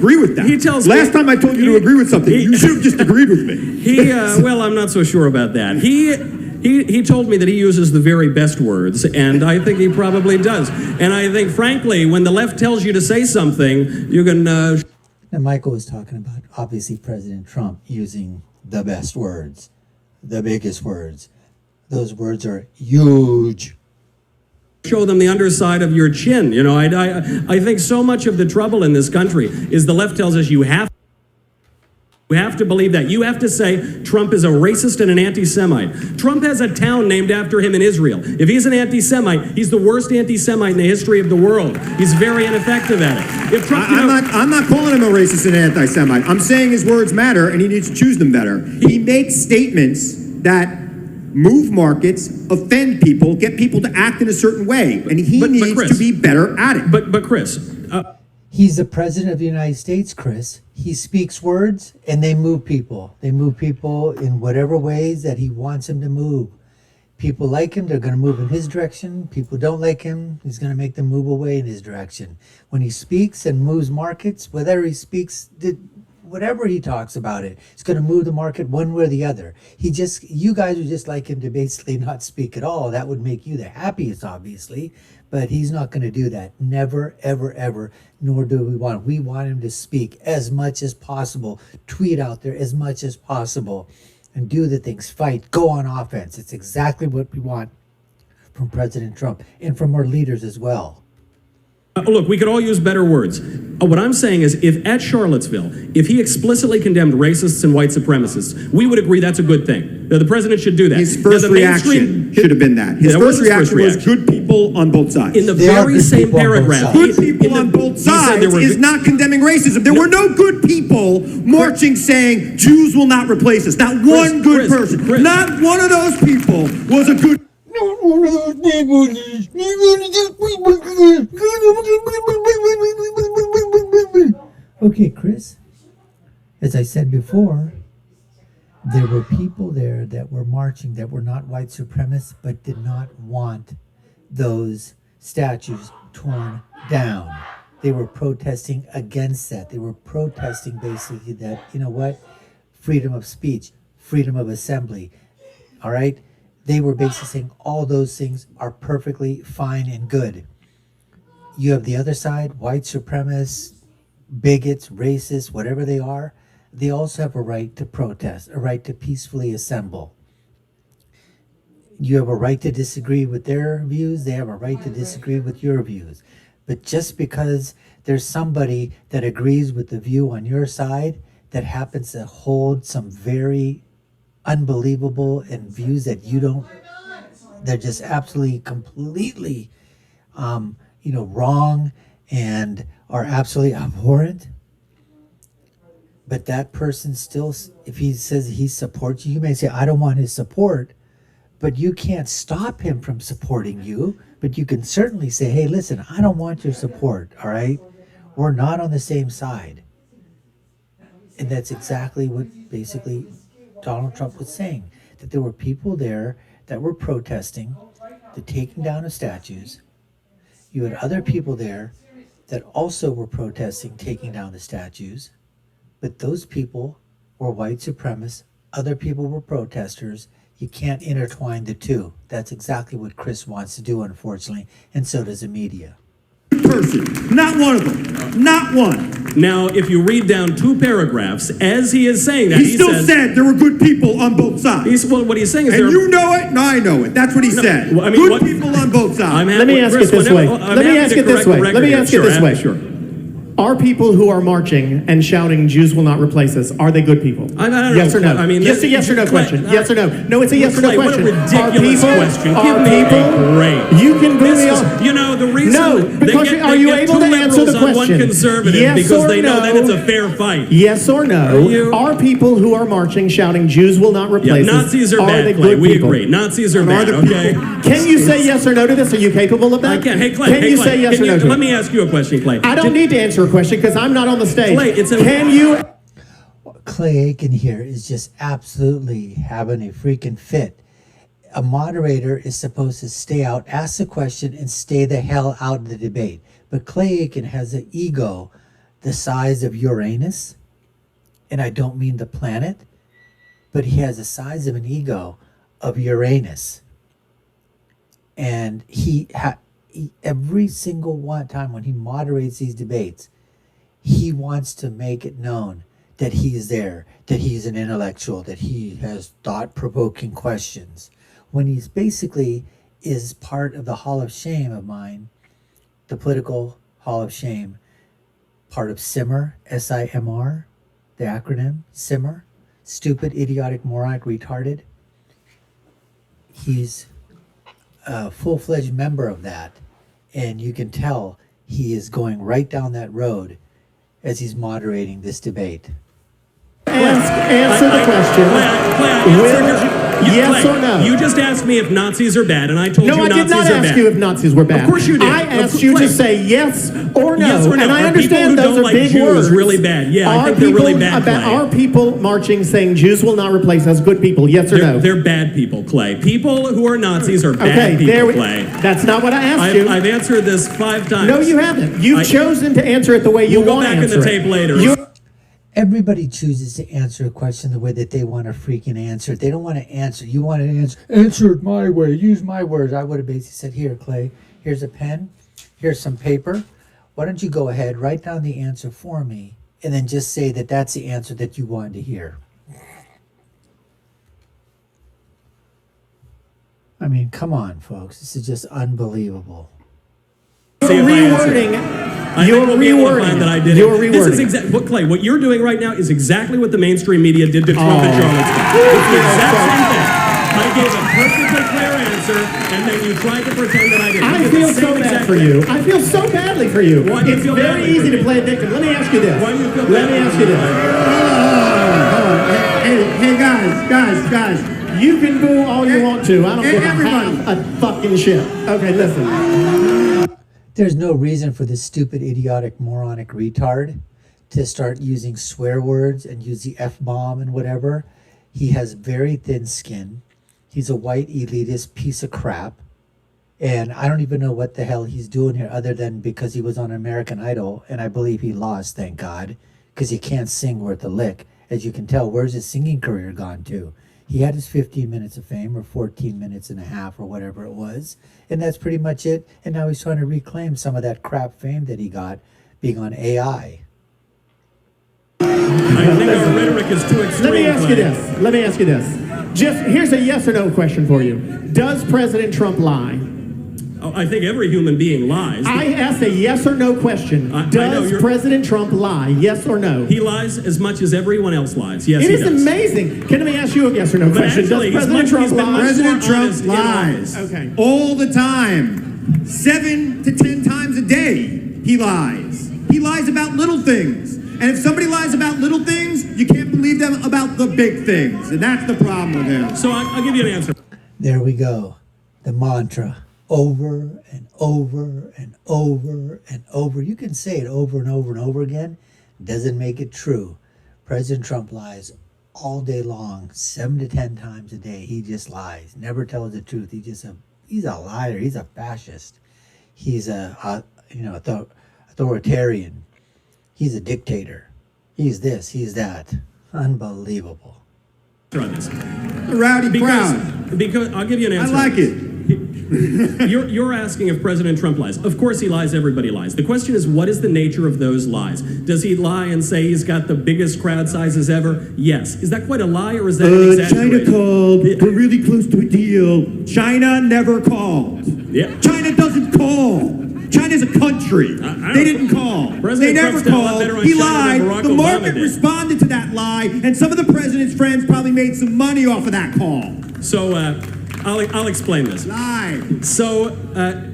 agree with that. He tells me- Last time I told you to agree with something, you should have just agreed with me. Well, I'm not so sure about that. He told me that he uses the very best words, and I think he probably does. And I think, frankly, when the left tells you to say something, you can... And Michael was talking about, obviously, President Trump using the best words, the biggest words. Those words are huge. Show them the underside of your chin. You know, I think so much of the trouble in this country is the left tells us you have to believe that. You have to say Trump is a racist and an anti-Semite. Trump has a town named after him in Israel. If he's an anti-Semite, he's the worst anti-Semite in the history of the world. He's very ineffective at it. If Trump, I'm not calling him a racist and anti-Semite. I'm saying his words matter, and he needs to choose them better. He makes statements that move markets, offend people, get people to act in a certain way, and he needs Chris, to be better at it. But Chris... He's the president of the United States, Chris. He speaks words and they move people. They move people in whatever ways that he wants them to move. People like him, they're going to move in his direction. People don't like him, he's going to make them move away in his direction. When he speaks and moves markets, whether he speaks, whatever he talks about it, it's going to move the market one way or the other. You guys would just like him to basically not speak at all. That would make you the happiest, obviously. But he's not going to do that. Never, ever, ever. Nor do we want him. We want him to speak as much as possible. Tweet out there as much as possible. And do the things. Fight. Go on offense. It's exactly what we want from President Trump. And from our leaders as well. Look, we could all use better words. What I'm saying is, if at Charlottesville, if he explicitly condemned racists and white supremacists, we would agree that's a good thing. The president should do that. His first reaction should have been that. His first reaction was good people on both sides. In the very same paragraph. Good people on both sides is not condemning racism. There were no good people marching saying Jews will not replace us. Not one good person. Not one of those people was a good... Okay, Chris, as I said before, there were people there that were marching that were not white supremacists but did not want those statues torn down. They were protesting against that. They were protesting basically that, you know what, freedom of speech, freedom of assembly, all right? They were basically saying all those things are perfectly fine and good. You have the other side, white supremacists, bigots, racists, whatever they are. They also have a right to protest, a right to peacefully assemble. You have a right to disagree with their views. They have a right to disagree with your views. But just because there's somebody that agrees with the view on your side that happens to hold some very unbelievable and views that you don't, they're just absolutely completely wrong and are absolutely abhorrent, but that person still, if he says he supports you, you may say I don't want his support, but you can't stop him from supporting you. But you can certainly say, hey, listen, I don't want your support, all right? We're not on the same side. And that's exactly what basically Donald Trump was saying, that there were people there that were protesting the taking down of statues. You had other people there that also were protesting taking down the statues, but those people were white supremacists, other people were protesters. You can't intertwine the two. That's exactly what Chris wants to do, unfortunately, and so does the media. Person, not one of them, not one. Now, if you read down two paragraphs, as he is saying that, he still said there were good people on both sides. What he's saying is, and you know it, and I know it. That's what he said. Well, I mean, good people on both sides. Let me ask it this way. Let me ask it this way. Sure. Are people who are marching and shouting "Jews will not replace us"? Are they good people? I don't yes know. or no? I mean, just a yes or no question. Yes or no? No, it's a yes or no question. What a ridiculous question. Are people? Great. You can go on. You know the reason. No, because are you able to answer the question? One conservative yes because or they know no? that it's a fair fight. Yes or no? Are people who are marching shouting "Jews will not replace us"? Nazis are bad. Clay. We agree. Nazis are bad. Okay. Can you say yes or no to this? Are you capable of that? I can. Hey, Clay. Can you say yes or no? Let me ask you a question, Clay. I don't need to answer a question because I'm not on the stage. Clay, can you? Clay Aiken here is just absolutely having a freaking fit. A moderator is supposed to stay out, ask the question, and stay the hell out of the debate. But Clay Aiken has an ego the size of Uranus, and I don't mean the planet, but he has the size of an ego of Uranus. And he every single time when he moderates these debates, he wants to make it known that he is there, that he's an intellectual, that he has thought-provoking questions, when he's basically is part of the Hall of Shame of mine, the political Hall of Shame, part of SIMR, S-I-M-R, the acronym, SIMR, stupid, idiotic, moronic, retarded. He's a full-fledged member of that, and you can tell he is going right down that road as he's moderating this debate. Answer the question. Yes or no? You just asked me if Nazis are bad, and I told you No, I Nazis did not are ask bad. you if Nazis were bad. Of course you did. I asked you to say yes or no. Yes or no. And I Are understand people who those don't are like big Jews words. really bad? Yeah, I think they're really bad, Clay. Are people marching saying Jews will not replace us good people? Yes or no? They're bad people, Clay. People who are Nazis are bad Okay, people, Clay. that's not what I asked you. I've answered this 5 times. No, you haven't. You've chosen to answer it the way you We'll go want to back in answer the it. tape later. Everybody chooses to answer a question the way that they want to freaking answer it. They don't want to answer. You want to answer it my way. Use my words. I would have basically said, here, Clay, here's a pen. Here's some paper. Why don't you go ahead, write down the answer for me, and then just say that that's the answer that you wanted to hear. I mean, come on, folks. This is just unbelievable. You're rewording. You're rewording. That I did You're it. rewording. This is exactly Clay. What you're doing right now is exactly what the mainstream media did to Trump and Charlottesville. It's the exact same thing. I gave a perfectly clear answer, and then you tried to pretend that I didn't. I feel so bad for you. I feel so badly for you. Why do you It's feel very badly easy for to me? play a victim. Let me ask you this. Why do you feel Let me badly ask for you me? this. Hey, guys. You can boo all you want to. I don't give everybody. a fucking shit. Okay, listen. There's no reason for this stupid, idiotic, moronic retard to start using swear words and use the F-bomb and whatever. He has very thin skin. He's a white elitist piece of crap. And I don't even know what the hell he's doing here other than because he was on American Idol. And I believe he lost, thank God, because he can't sing worth a lick. As you can tell, where's his singing career gone to? He had his 15 minutes of fame, or 14 minutes and a half, or whatever it was. And that's pretty much it. And now he's trying to reclaim some of that crap fame that he got being on AI. I think our rhetoric is too extreme. Let me ask Clay. you this. Let me ask you this. Just here's a yes or no question for you. Does President Trump lie? Oh, I think every human being lies. I asked a yes or no question. I know Does you're- President Trump lie? Yes or no? He lies as much as everyone else lies. Yes, It he is does. amazing. Can I ask you a yes or no But question? actually, Does President Trump lie? President Trump honest in lies Okay. all the time. 7 to 10 times a day, he lies. He lies about little things. And if somebody lies about little things, you can't believe them about the big things. And that's the problem with him. So I'll give you an answer. There we go. The mantra. Over and over and over and over. You can say it over and over and over again. Doesn't make it true. President Trump lies all day long, 7 to 10 times a day. He just lies. Never tells the truth. He's a liar. He's a fascist. He's a authoritarian. He's a dictator. He's this. He's that. Unbelievable. On this. A rowdy crowd. Because I'll give you an I answer. like it. You're asking if President Trump lies. Of course he lies, everybody lies. The question is, what is the nature of those lies? Does he lie and say he's got the biggest crowd sizes ever? Yes. Is that quite a lie, or is that an exaggeration? China called. We're really close to a deal. China never called. Yeah. China doesn't call. China's a country. They didn't call. President They never Trump's done a lot called. better on He China than lied. Barack The Obama market did. responded to that lie, and some of the president's friends probably made some money off of that call. So I'll explain this. Lie. So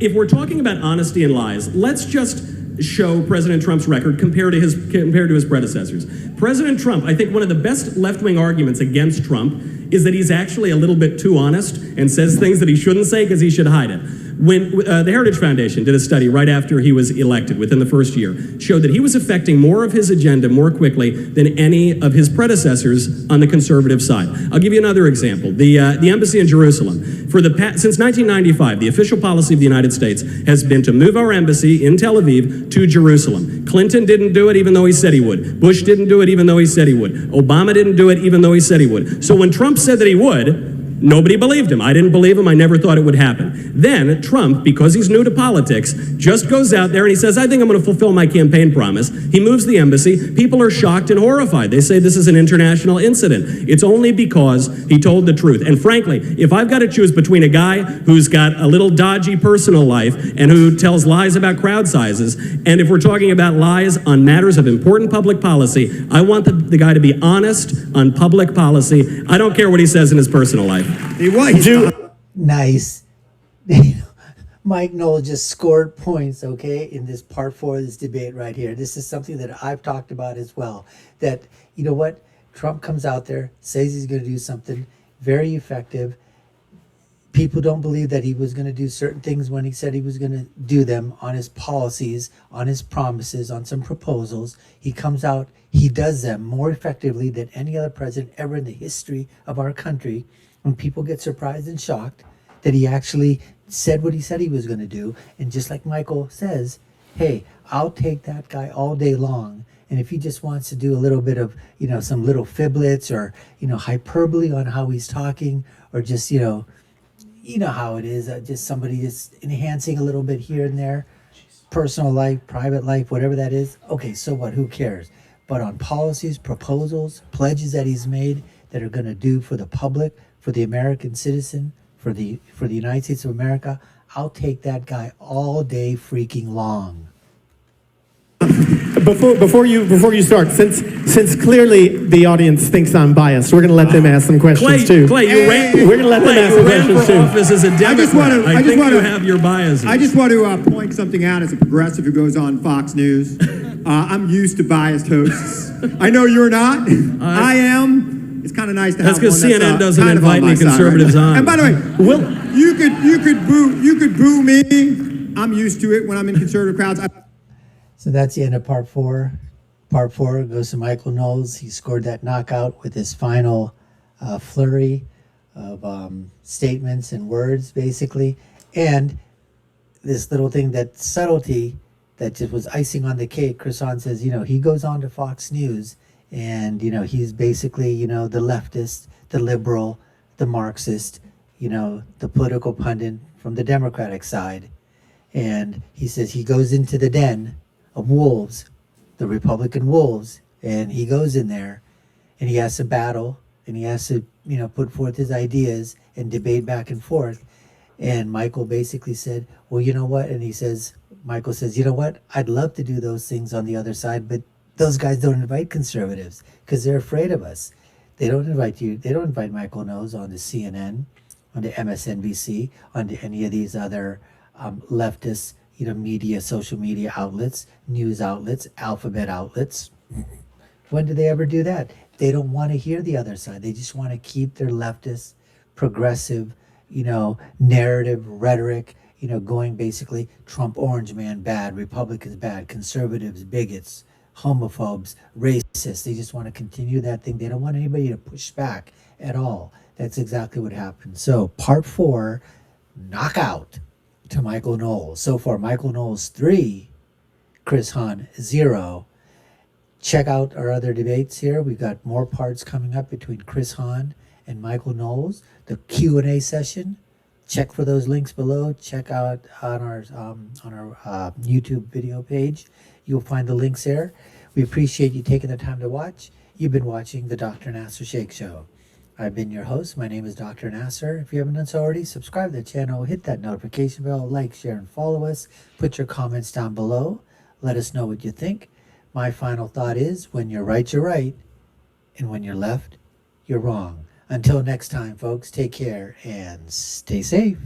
if we're talking about honesty and lies, let's just show President Trump's record compared to his predecessors. President Trump, I think one of the best left-wing arguments against Trump is that he's actually a little bit too honest and says things that he shouldn't say because he should hide it. When the Heritage Foundation did a study right after he was elected, within the first year, showed that he was affecting more of his agenda more quickly than any of his predecessors on the conservative side. I'll give you another example. The embassy in Jerusalem. Since 1995, the official policy of the United States has been to move our embassy in Tel Aviv to Jerusalem. Clinton didn't do it even though he said he would. Bush didn't do it even though he said he would. Obama didn't do it even though he said he would. So when Trump said that he would, nobody believed him. I didn't believe him. I never thought it would happen. Then Trump, because he's new to politics, just goes out there and he says, I think I'm going to fulfill my campaign promise. He moves the embassy. People are shocked and horrified. They say this is an international incident. It's only because he told the truth. And frankly, if I've got to choose between a guy who's got a little dodgy personal life and who tells lies about crowd sizes, and if we're talking about lies on matters of important public policy, I want the guy to be honest on public policy. I don't care what he says in his personal life. He was. Nice. Mike Knowles just scored points, okay, in this part 4 of this debate right here. This is something that I've talked about as well. That, you know what, Trump comes out there, says he's going to do something very effective. People don't believe that he was going to do certain things when he said he was going to do them on his policies, on his promises, on some proposals. He comes out, he does them more effectively than any other president ever in the history of our country. When people get surprised and shocked that he actually said what he said he was going to do. And just like Michael says, hey, I'll take that guy all day long. And if he just wants to do a little bit of, you know, some little fiblets or, you know, hyperbole on how he's talking, or just, you know how it is, just somebody just enhancing a little bit here and there, personal life, private life, whatever that is. Okay, so what? Who cares? But on policies, proposals, pledges that he's made that are going to do for the public, for the American citizen, for the United States of America, I'll take that guy all day freaking long. Before you start, since clearly the audience thinks I'm biased, we're going to let them ask some questions too. Clay, you ran. We're going to let them ask some questions for too. office as a Democrat. I think you have your biases. I just want to point something out as a progressive who goes on Fox News. I'm used to biased hosts. I know you're not. I am. It's kind of nice to have That's because one that's CNN doesn't kind of invite on my any side, conservatives right? on. And by the way, you could boo me. I'm used to it when I'm in conservative crowds. So that's the end of part 4. Part 4 goes to Michael Knowles. He scored that knockout with his final flurry of statements and words, basically. And this little thing, that subtlety that just was icing on the cake. Chris Hahn says, you know, he goes on to Fox News and, you know, he's basically, you know, the leftist, the liberal, the Marxist, you know, the political pundit from the Democratic side. And he says he goes into the den of wolves, the Republican wolves, and he goes in there and he has to battle and he has to, you know, put forth his ideas and debate back and forth. And Michael basically said, well, you know what? And Michael says, you know what? I'd love to do those things on the other side, but those guys don't invite conservatives because they're afraid of us. They don't invite you. They don't invite Michael Knowles onto CNN, onto MSNBC, onto any of these other leftist, you know, media, social media outlets, news outlets, alphabet outlets. When do they ever do that? They don't want to hear the other side. They just want to keep their leftist, progressive, you know, narrative, rhetoric, you know, going basically Trump, orange man, bad, Republicans, bad, conservatives, bigots, homophobes, racists. They just want to continue that thing. They don't want anybody to push back at all. That's exactly what happened. So part 4, knockout to Michael Knowles. So far, Michael Knowles 3, Chris Hahn 0. Check out our other debates here. We've got more parts coming up between Chris Hahn and Michael Knowles. The Q&A session. Check for those links below. Check out on our YouTube video page. You'll find the links there. We appreciate you taking the time to watch. You've been watching the Dr. Nasir Shaikh Show. I've been your host. My name is Dr. Nasir. If you haven't done so already, subscribe to the channel, hit that notification bell, like, share, and follow us. Put your comments down below. Let us know what you think. My final thought is, when you're right, you're right. And when you're left, you're wrong. Until next time, folks, take care and stay safe.